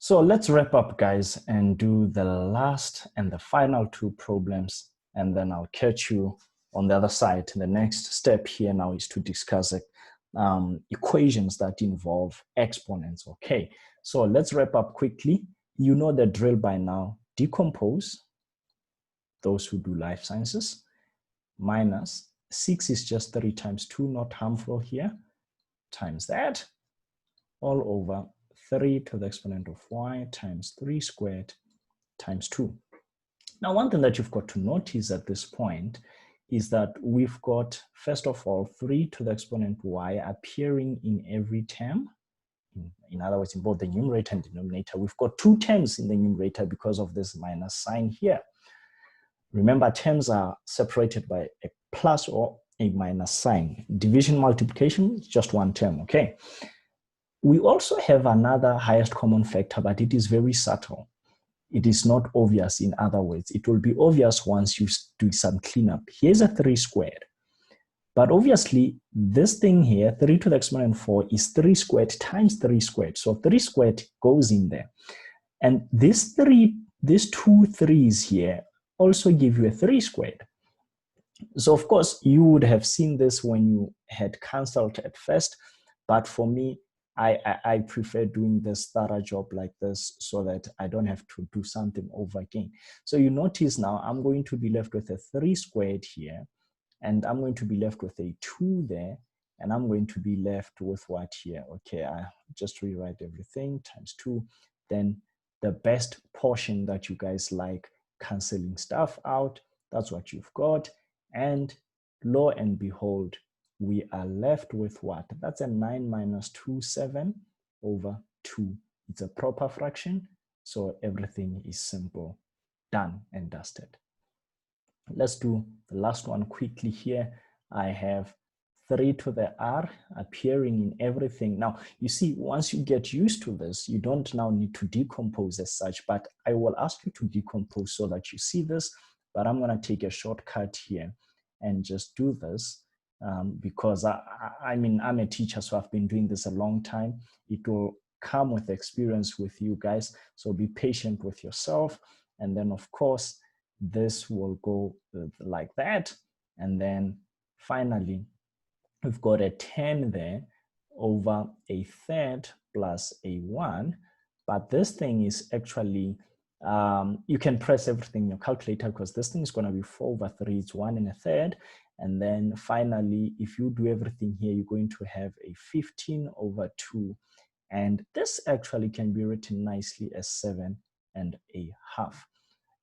So let's wrap up, guys, and do the last and the final two problems, and then I'll catch you on the other side. The next step here now is to discuss equations that involve exponents. Okay, so let's wrap up quickly. You know the drill by now. Decompose, those who do life sciences, minus 6 is just 3 times 2, not harmful here, times that, all over 3 to the exponent of y times 3 squared times 2. Now, one thing that you've got to notice at this point is that we've got, first of all, 3 to the exponent y appearing in every term. In other words, in both the numerator and denominator. We've got 2 terms in the numerator because of this minus sign here. Remember, terms are separated by a plus or a minus sign. Division, multiplication is just one term, okay? We also have another highest common factor, but it is very subtle. It is not obvious in other words. It will be obvious once you do some cleanup. Here's a 3 squared. But obviously, this thing here, 3 to the exponent 4, is 3 squared times 3 squared. So 3 squared goes in there. And these two threes here also give you a 3 squared. So of course, you would have seen this when you had cancelled at first. But for me, I prefer doing this thorough job like this so that I don't have to do something over again. So you notice now I'm going to be left with a 3 squared here, and I'm going to be left with a 2 there, and I'm going to be left with what here? Okay, I just rewrite everything, times 2. Then the best portion that you guys like, cancelling stuff out, that's what you've got. And lo and behold, we are left with what? That's a 9 minus 2, 7 over 2. It's a proper fraction, so everything is simple. Done and dusted. Let's do the last one quickly here. I have 3 to the r appearing in everything. Now, you see, once you get used to this, you don't now need to decompose as such, but I will ask you to decompose so that you see this, but I'm going to take a shortcut here and just do this. Because I mean, I'm a teacher, so I've been doing this a long time. It will come with experience with you guys. So be patient with yourself. And then, of course, this will go like that. And then finally, we've got a 10 there over a third plus a 1. But this thing is actually, you can press everything in your calculator because this thing is going to be 4 over 3. It's 1 and a third. And then finally, if you do everything here, you're going to have a 15 over 2. And this actually can be written nicely as 7 and a half.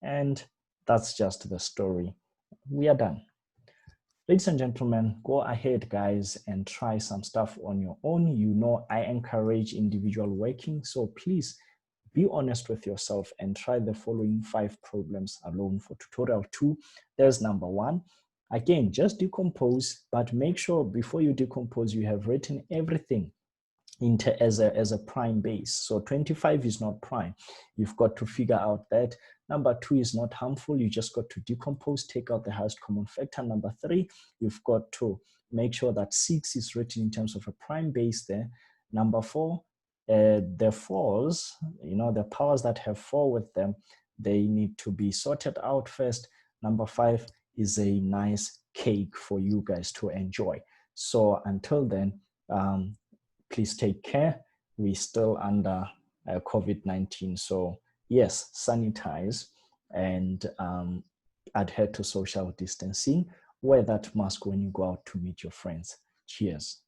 And that's just the story. We are done. Ladies and gentlemen, go ahead, guys, and try some stuff on your own. You know, I encourage individual working. So please be honest with yourself and try the following 5 problems alone for tutorial 2. There's number 1. Again, just decompose, but make sure before you decompose, you have written everything as a prime base. So 25 is not prime. You've got to figure out that. Number 2 is not harmful. You just got to decompose, take out the highest common factor. Number 3, you've got to make sure that 6 is written in terms of a prime base there. Number 4, the 4s, you know, the powers that have 4 with them, they need to be sorted out first. Number 5 is a nice cake for you guys to enjoy. So until then, please take care. We're still under COVID-19. So yes, sanitize and adhere to social distancing. Wear that mask when you go out to meet your friends. Cheers.